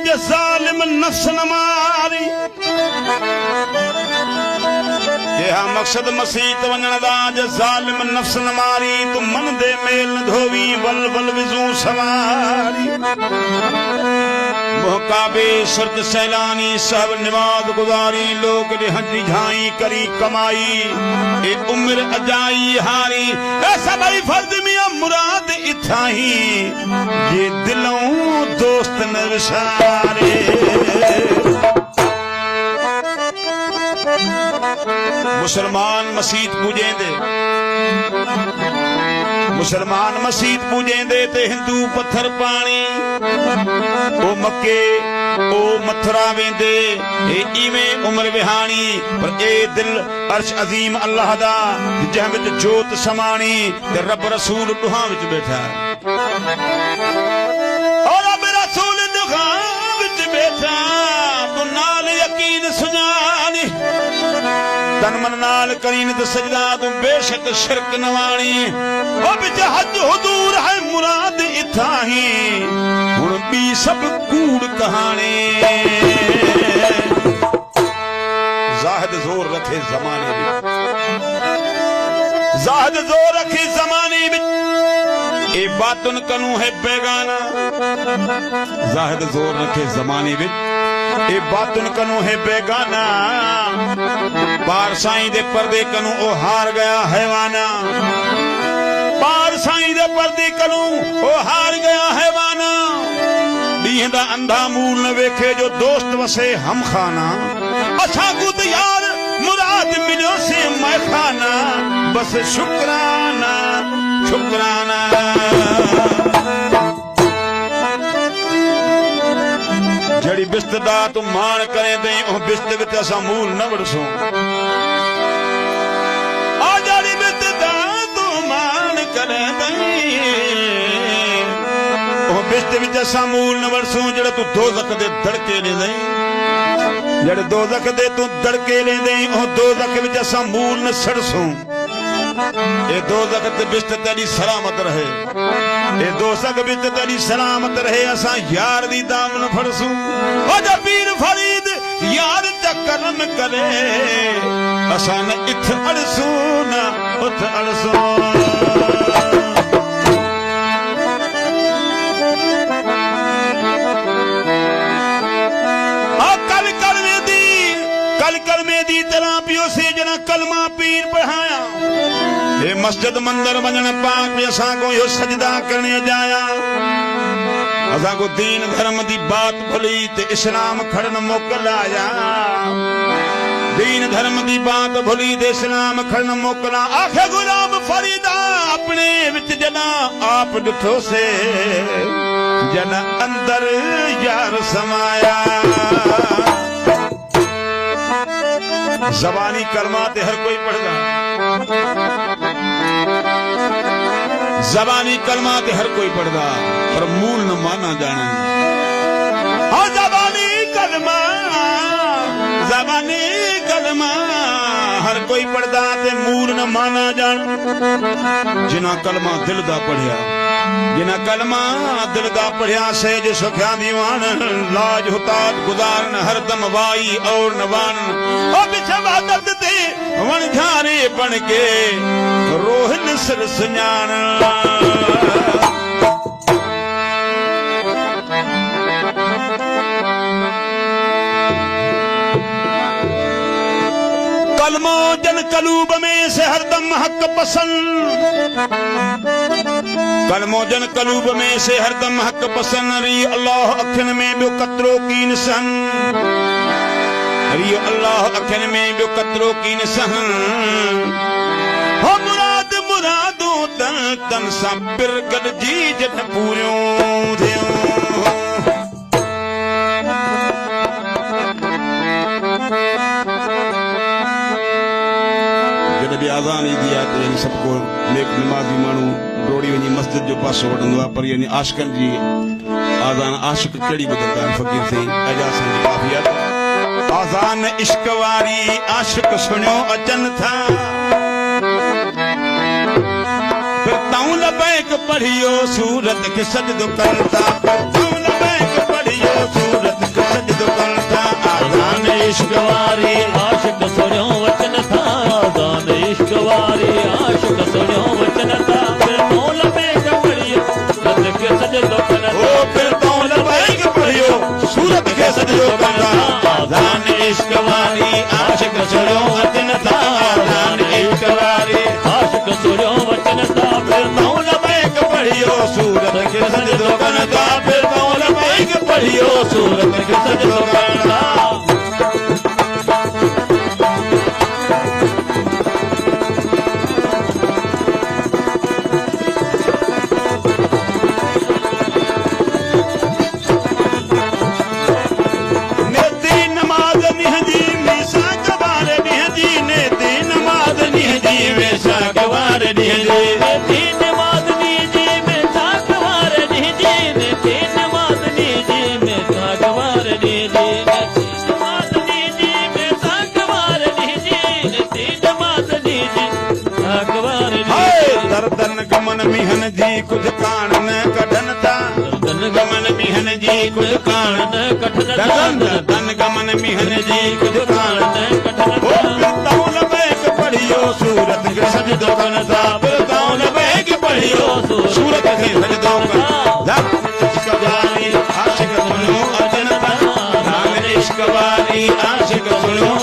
जे ज़ालिम नफ्स न मारी यह मकसद मसीत वञण दा जे ज़ालिम नफ्स न मारी तू मन दे मेल न धोवी वल वल विज़ू सवारी मोहकाबे सुरत सैलानी सब निवाद गुजारी लोग हजी झाई करी कमाई ए उम्र अजाई हारी ऐसा भाई फर्ज मिया मुराद इथाही ये दिलों दोस्त न विसारे मुसलमान मसीत पूजेंदे मुसलमान मसीत पूजेंदे ते हिंदू पत्थर पानी ओ मक्के ओ मथुरा वेंदे ए इवें उम्र विहानी पर ए दिल अर्श अजीम अल्लाह दा जह विच जोत समानी ते रब रसूल दुहा विच बैठा ओ रब रसूल दुहा विच बैठा तू नाल यकीन सुजानी तन मन नाल करीन तो सजदा तू बेशक शिरक नवाणी ओ बिच हज हुजूर है मुराद इथाही हुण बी सब कूड़ कहानी जाहिद जोर रखे जमाने विच जाहिद जोर रखे जमाने विच ए बातुन कनू है बेगाना जाहिद जोर रखे जमाने विच ए बातुन कनू है बेगाना पार साईं दे पर्दे कनू ओ हार गया हैवाना पार साईं दे पर्दे कनू ओ हार गया हैवाना दीह दा अंधा मूल न वेखे जो दोस्त वसे हम खाना असा गुद यार मुराद मिलो से मैं खाना बस शुक्राना शुक्राना जड़ी बिस्त दा तू मान करे दई ओ बिस्त विच असा मूल न वड़सो आ जड़ी बिस्त दा तू मान करे दई ओ बिस्त विच असा मूल न वड़सो जड़ा तू दोज़ख दे धड़के ले दई जड़े दोज़ख दे तू धड़के ले दई ओ दोज़ख विच असा मूल न सड़सो ए दोज़ख ते बिस्त तेरी सलामत रहे ए दोज़ख बिस्त तेरी सलामत रहे असा यार दी दामन फड़सू ओ जा पीर फरीद यार चा करम करे असा न इथ अड़सू न उथ अड़सू कल में दी तरह पियो से जना कलमा पीर पढ़ाया हे मस्जिद मंदिर वञण पाक में असा को यो सजदा करने जाया असा को दीन धर्म दी बात भुली ते इस्लाम खड़न मोकलाया दीन धर्म दी बात भुली ते इस्लाम खड़न मोकला आखे गुलाम फरीदा अपने विच जना आप डिठो से जना अंदर यार समाया जबानी कलमा ते हर कोई पढ़दा जबानी कलमा ते हर कोई पढ़दा पर मूल न माना जाना हाँ जबानी कलमा हर कोई पढ़दा ते मूल न माना जान जिना कलमा दिल दा पढ़िया जिना कलमा दिल दा पढ़िया से जो सुख्या दीवान लाज हुताज गुजारन हर दम वाई और नवान ओ बिछा वादत दे वन झारे बन के रोहन सिर सुञान कलमो जन कलूब में से हरदम हक पसंद कलमो जन कलूब में से हरदम हक पसंद री अल्लाह अखन में बियो कतरो की निसन री अल्लाह अखन में बियो कतरो की निसन हो मुराद मुरादो तन तन सा बिरगल जी जट पूरियों थियो जब आज़ान ईदी आहे त यानी सबको नेक नमाज़ी माण्हू दौड़ी वञी मस्जिद जो पासो वठंदो आहे पर यानी आशिकनि जी आज़ान आशिक कहिड़ी ॿुधंदा आहिनि फ़क़ीर साईं अॼु असांजी काफ़ी आहे आज़ान इश्क वारी आशिक सुणियो अचनि था फिर ताऊं लबैक पढ़ियो सूरत खे सजदो कनि था फिर ताऊं लबैक पढ़ियो सूरत पढ़ियो सूरत के सजदो करना नेती नमाज निहजी मीसा कबार निहजी नेती नमाज निहजी मीसा कबार निहजी तीन मादनी जी में सागवार जी ने तीन मादनी जी में सागवार जी ने तीन मादनी जी में सागवार जी ने तीन मादनी जी सागवार हाय जी दर्दन गमन मिहन जी कुछ कान न कढन ता गमन मिहन जी कुछ कान न कठन दर्दन गमन मिहन जी कुछ कान न कठन ओ पिरताउन बैग पढ़ियो सूरत के सजदो कन ता पिरताउन बैग पढ़ियो सूरत के सजदो कन जब इश्क वाली आशिक सुनो अजनता नाम इश्क वाली आशिक सुनो